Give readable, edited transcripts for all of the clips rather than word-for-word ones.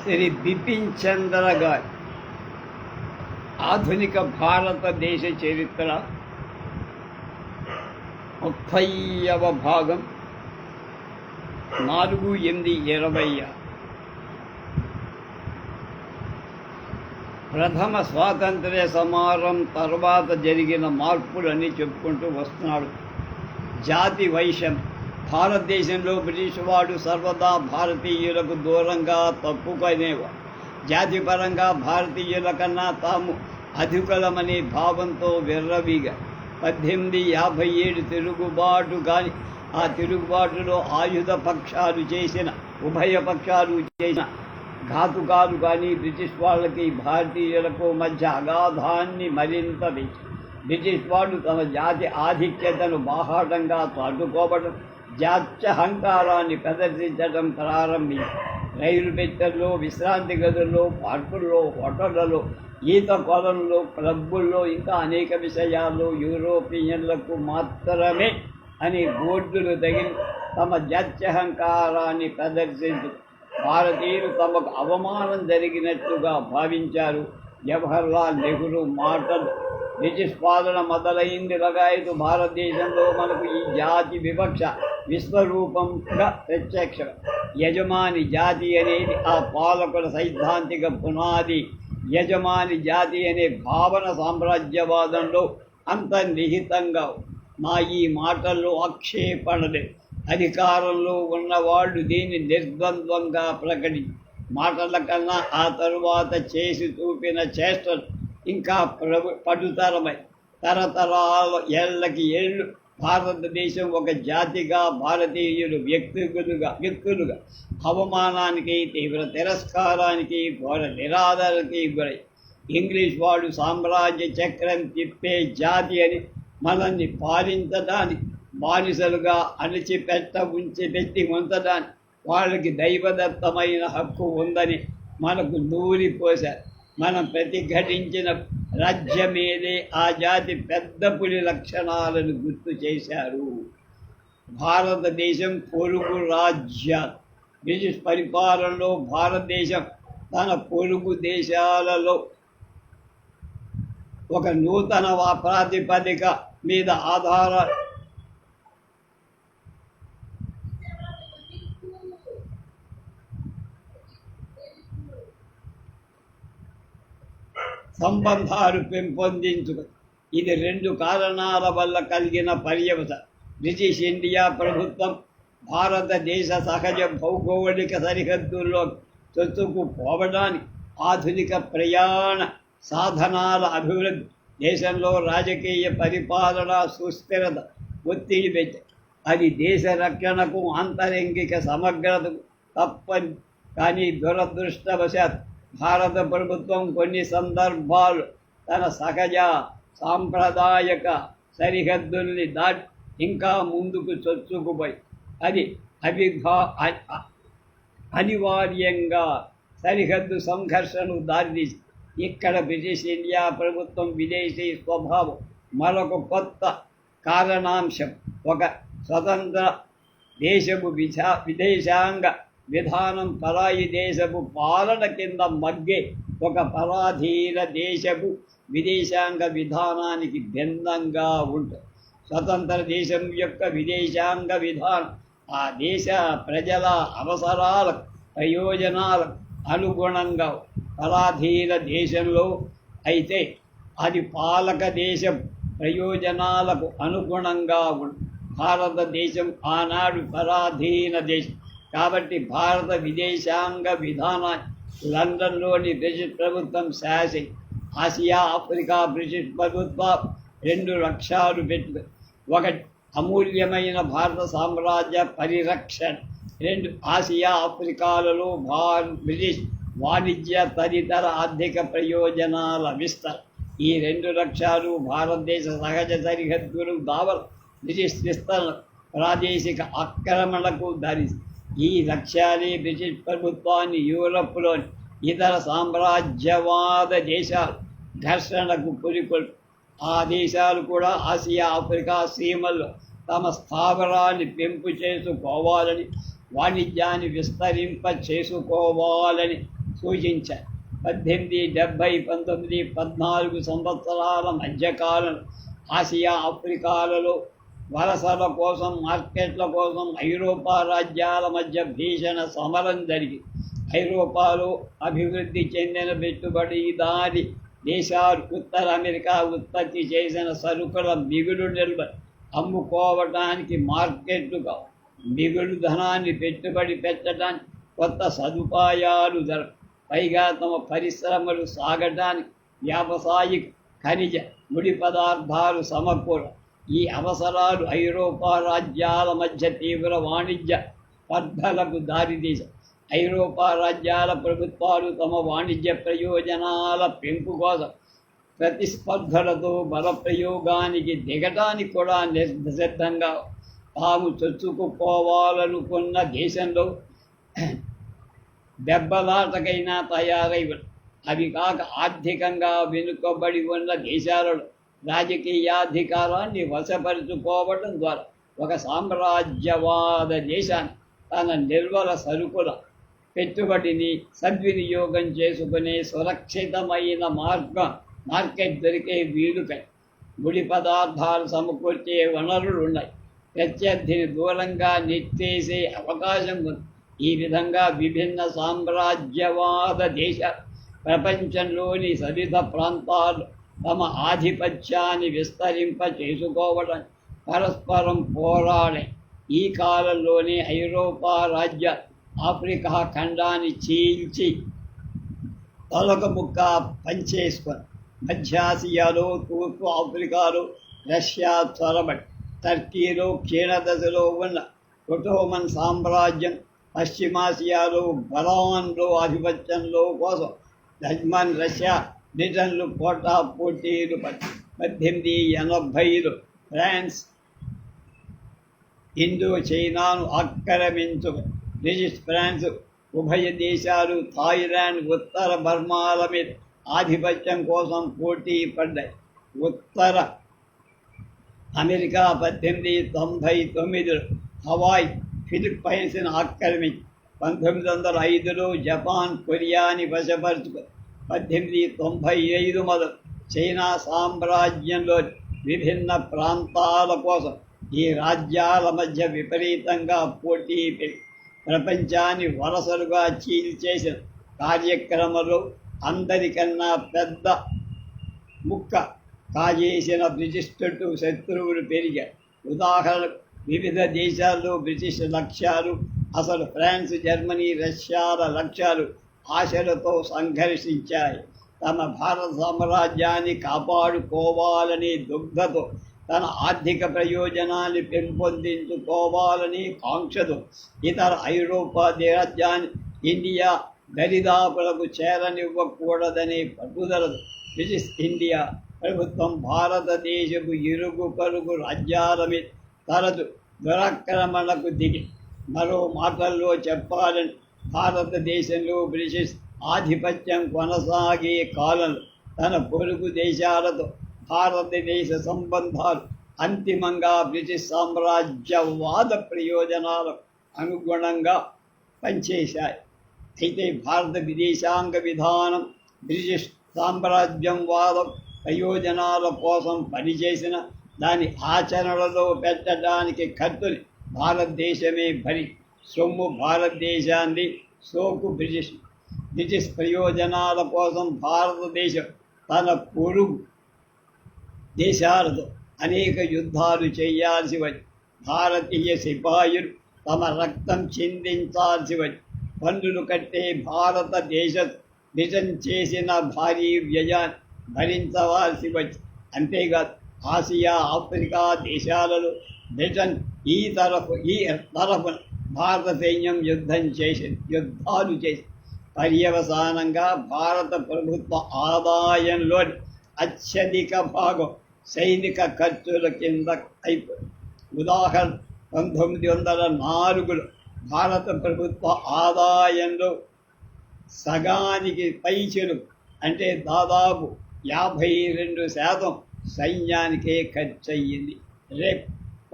శ్రీ బిపిన్ చంద్ర గారి ఆధునిక భారతదేశ చరిత్ర 30వ భాగం 4/8/20. ప్రథమ స్వాతంత్ర్య సమారం తర్వాత జరిగిన మార్పులని చెప్పుకుంటూ వస్తున్నాడు. జాతి వైషమ్యం. భారతదేశంలో బ్రిటిష్ వాడు సర్వదా భారతీయులకు దూరంగా తప్పుకునేవాడు. జాతిపరంగా భారతీయుల కన్నా తాము అధికులమనే భావంతో విర్రవీగా 1857 తిరుగుబాటు కానీ ఆ తిరుగుబాటులో ఆయుధ పక్షాలు చేసిన ఉభయ పక్షాలు చేసిన ఘాతుకాలు కానీ బ్రిటిష్ వాళ్ళకి భారతీయులకు మధ్య అగాధాన్ని మరింత పెంచి బ్రిటిష్ వాళ్ళు తమ జాతి ఆధిక్యతను బాహాటంగా చాటుకోవడం, జాత్యహంకారాన్ని ప్రదర్శించడం ప్రారంభించి రైలు పెట్టెల్లో, విశ్రాంతి గదుల్లో, పార్కుల్లో, హోటళ్లలో, ఈత కొలల్లో, క్లబ్బుల్లో, ఇంకా అనేక విషయాల్లో యూరోపియన్లకు మాత్రమే అని బోర్డులు తగిలి తమ జాత్యహంకారాన్ని ప్రదర్శించు భారతీయులు తమకు అవమానం జరిగినట్లుగా భావించారు. జవహర్లాల్ నెహ్రూ మాటలు బ్రిటిష్ పాలన మొదలైంది లగాయతు భారతదేశంలో మనకు ఈ జాతి వివక్ష విశ్వరూపంగా ప్రత్యక్షం. యజమాని జాతి అనేది ఆ పాలకుల సైద్ధాంతిక పునాది. యజమాని జాతి అనే భావన సామ్రాజ్యవాదంలో అంతర్నిహితంగా మా ఈ మాటల్లో ఆక్షేపణలే. అధికారంలో ఉన్నవాళ్ళు దీన్ని నిర్ద్వంద్వంగా ప్రకటించి మాటల కన్నా ఆ తరువాత చేసి చూపిన చేష్టలు ఇంకా పడుతరమై తరతరాల ఏళ్ళకి ఏళ్ళు భారతదేశం ఒక జాతిగా, భారతీయులు వ్యక్తులుగా అవమానానికి, తీవ్ర తిరస్కారానికి, ఘోర నిరాదరణకి గురై ఇంగ్లీష్ వాడు సామ్రాజ్య చక్రం తిప్పే జాతి అని మనల్ని పాలించడానికి, బానిసలుగా పెట్టి ఉంచడానికి వాళ్ళకి దైవదత్తమైన హక్కు ఉందని మనకు నూరిపోశారు. మనం ప్రతిఘటించిన రాజ్యమేదే ఆ జాతి పెద్ద పులి లక్షణాలను గుర్తు చేశారు. భారతదేశం పొరుగు రాజ్యాలు. బ్రిటిష్ పరిపాలనలో భారతదేశం తన పొరుగు దేశాలలో ఒక నూతన ప్రాతిపదిక మీద సంబంధాలు పెంపొందించుకు. ఇది 2 కారణాల వల్ల కలిగిన పర్యవసానం. బ్రిటిష్ ఇండియా ప్రభుత్వం భారతదేశ సహజ భౌగోళిక సరిహద్దుల్లో చొచ్చుకుపోవడానికి ఆధునిక ప్రయాణ సాధనాల అభివృద్ధి, దేశంలో రాజకీయ పరిపాలన సుస్థిరత ఒత్తిడి పెట్టాయి. అది దేశ రక్షణకు, ఆంతరంగిక సమగ్రతకు తప్పని. కానీ దురదృష్టవశాత్ భారత ప్రభుత్వం కొన్ని సందర్భాలు తన సహజ సాంప్రదాయక సరిహద్దుల్ని దాటి ఇంకా ముందుకు చొచ్చుకుపోయి అది అనివార్యంగా సరిహద్దు సంఘర్షణకు దారితీసి ఇక్కడ బ్రిటిష్ ఇండియా ప్రభుత్వం విదేశీ స్వభావం మరొక కొత్త కారణాంశం. ఒక స్వతంత్ర దేశపు విదేశాంగ విధానం పరాయి దేశపు పాలన కింద మగ్గే ఒక పరాధీన దేశపు విదేశాంగ విధానానికి భిన్నంగా ఉంటుంది. స్వతంత్ర దేశం యొక్క విదేశాంగ విధానం ఆ దేశ ప్రజల అవసరాలకు, ప్రయోజనాలకు అనుగుణంగా పరాధీన దేశంలో అయితే అది పాలక దేశం ప్రయోజనాలకు అనుగుణంగా ఉంటుంది. భారతదేశం ఆనాడు పరాధీన దేశం కాబట్టి భారత విదేశాంగ విధానాన్ని లండన్లోని బ్రిటిష్ ప్రభుత్వం శాసించి ఆసియా, ఆఫ్రికా బ్రిటిష్ ప్రభుత్వం 2 లక్ష్యాలు పెట్టింది. 1 అమూల్యమైన భారత సామ్రాజ్య పరిరక్షణ, 2 ఆసియా, ఆఫ్రికాలలో బ్రిటిష్ వాణిజ్య తదితర ఆర్థిక ప్రయోజనాల విస్తరణ. ఈ 2 లక్ష్యాలు భారతదేశ సహజ సరిహద్దులు దావలు బ్రిటిష్ విస్తరణ, ప్రాదేశిక ఆక్రమణకు దారిస్తాయి. ఈ లక్ష్యాలే బ్రిటిష్ ప్రభుత్వాన్ని యూరప్లోని ఇతర సామ్రాజ్యవాద దేశాలు ఘర్షణకు పురికొల్పు. ఆ దేశాలు కూడా ఆసియా, ఆఫ్రికా సీమల్లో తమ స్థావరాన్ని పెంపు చేసుకోవాలని, వాణిజ్యాన్ని విస్తరింప చేసుకోవాలని సూచించారు. 1870-1914 సంవత్సరాల మధ్యకాలం ఆసియా, ఆఫ్రికాలలో వలసల కోసం, మార్కెట్ల కోసం ఐరోపా రాజ్యాల మధ్య భీషణ సమరం జరిగింది. ఐరోపాలో అభివృద్ధి చెందిన పెట్టుబడిదారి దేశాలు ఉత్తర అమెరికా ఉత్పత్తి చేసిన సరుకుల మిగులు నిల్వ అమ్ముకోవటానికి మార్కెట్లుగా మిగులు ధనాన్ని పెట్టుబడి పెట్టడానికి కొత్త సదుపాయాలు పైగా తమ పరిశ్రమలు సాగటానికి వ్యావసాయిక, ఖనిజ, ముడి పదార్థాలు సమకూర. ఈ అవసరాలు ఐరోపా రాజ్యాల మధ్య తీవ్ర వాణిజ్య స్పర్ధలకు దారితీశాయి. ఐరోపా రాజ్యాల ప్రభుత్వాలు తమ వాణిజ్య ప్రయోజనాల పెంపు కోసం ప్రతిస్పర్ధలతో బలప్రయోగానికి దిగటానికి కూడా నిర్సిద్ధంగా తాము చొచ్చుకుపోవాలనుకున్న దేశంలో దెబ్బలాటకైనా తయారై. అవి కాక ఆర్థికంగా వెనుకబడి ఉన్న దేశాలలో రాజకీయాధికారాన్ని వశపరుచుకోవడం ద్వారా ఒక సామ్రాజ్యవాద దేశాన్ని తన నిల్వల సరుకుల పెట్టుబడిని సద్వినియోగం చేసుకునే సురక్షితమైన మార్కెట్ దొరికే వీలుకై ముడి పదార్థాలు సమకూర్చే వనరులు ఉన్నాయి. ప్రత్యర్థిని దూరంగా నెట్టేసే అవకాశం ఉంది. ఈ విధంగా విభిన్న సామ్రాజ్యవాద దేశాలు ప్రపంచంలోని సరిహద్దు ప్రాంతాలు తమ ఆధిపత్యాన్ని విస్తరింప చేసుకోవడం పరస్పరం పోరాడే ఈ కాలంలోనే ఐరోపా రాజ్య ఆఫ్రికా ఖండాన్ని చీల్చి తొలక ముక్క పంచేసుకొని మధ్యాసియాలో, తూర్పు ఆఫ్రికాలో రష్యా చొరబడి టర్కీలో క్షీణదశలో ఉన్న ఒట్టోమన్ సామ్రాజ్యం, పశ్చిమాసియాలో బలాన్లో ఆధిపత్యంలో కోసం జర్మన్, రష్యా, బ్రిటన్లు పోటీలు 1880లో ఫ్రాన్స్ ఇండో చైనాను ఆక్రమించుకుని బ్రిటిష్, ఫ్రాన్స్ ఉభయ దేశాలు థాయిలాండ్, ఉత్తర బర్మాల మీద ఆధిపత్యం కోసం పోటీ పడ్డాయి. ఉత్తర అమెరికా 1899లో హవాయ్, ఫిలిప్పైన్స్ని ఆక్రమించి 1905లో జపాన్, కొరియాని వశపరుచుకొని 1895 మొదలు చైనా సామ్రాజ్యంలో విభిన్న ప్రాంతాల కోసం ఈ రాజ్యాల మధ్య విపరీతంగా పోటీ పెరిగి ప్రపంచాన్ని వలసలుగా చీల్చేసిన కార్యక్రమంలో అందరికన్నా పెద్ద ముక్క కాజేసిన బ్రిటిష్ చుట్టూ శత్రువులు పెరిగారు. ఉదాహరణకు వివిధ దేశాల్లో బ్రిటిష్ లక్ష్యాలు, అసలు ఫ్రాన్స్, జర్మనీ, రష్యాల లక్ష్యాలు ఆశలతో సంఘర్షించాయి. తమ భారత సామ్రాజ్యాన్ని కాపాడుకోవాలని దుగ్ధతో, తన ఆర్థిక ప్రయోజనాన్ని పెంపొందించుకోవాలని కాంక్షతో ఇతర ఐరోపా రాజ్యాన్ని ఇండియా దరిదాపులకు చేరనివ్వకూడదనే పట్టుదలతో బ్రిటిష్ ఇండియా ప్రభుత్వం భారతదేశపు ఇరుగు పొరుగు రాజ్యాల మీద తరచు దురాక్రమణకు దిగి. మరో మాటల్లో చెప్పాలని భారతదేశంలో బ్రిటిష్ ఆధిపత్యం కొనసాగే కాలంలో తన పొరుగు దేశాలతో భారతదేశ సంబంధాలు అంతిమంగా బ్రిటిష్ సామ్రాజ్యవాద ప్రయోజనాలకు అనుగుణంగా పనిచేశాయి. అయితే భారత విదేశాంగ విధానం బ్రిటిష్ సామ్రాజ్యవాద ప్రయోజనాల కోసం పనిచేసిన దాని ఆచరణలో పెట్టడానికి ఖర్చుని భారతదేశమే భరి. సొమ్ము భారతదేశాన్ని, సోకు బ్రిటిష్ ప్రయోజనాల కోసం భారతదేశం తన పొరుగు దేశాలతో అనేక యుద్ధాలు చేయాల్సి వచ్చి, భారతీయ సిపాయిలు తమ రక్తం చిందించాల్సి వచ్చి, పన్నులు కట్టే భారతదేశ బ్రిటన్ చేసిన భారీ వ్యయాన్ని భరించవలసి వచ్చి. అంతేకాదు ఆసియా, ఆఫ్రికా దేశాలలో బ్రిటన్ ఈ తరఫున భారత సైన్యం యుద్ధాలు చేసి పర్యవసానంగా భారత ప్రభుత్వ ఆదాయంలోని అత్యధిక భాగం సైనిక ఖర్చుల కింద అయిపోయింది. ఉదాహరణ 1904లో భారత ప్రభుత్వ ఆదాయంలో సగానికి పైచిలు, అంటే దాదాపు 52% సైన్యానికే ఖర్చయ్యింది. రేపు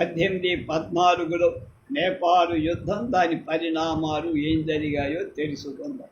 1814లో నేపాల్ యుద్ధం, దాని పరిణామాలు ఏం జరిగాయో తెలుసుకుందాం.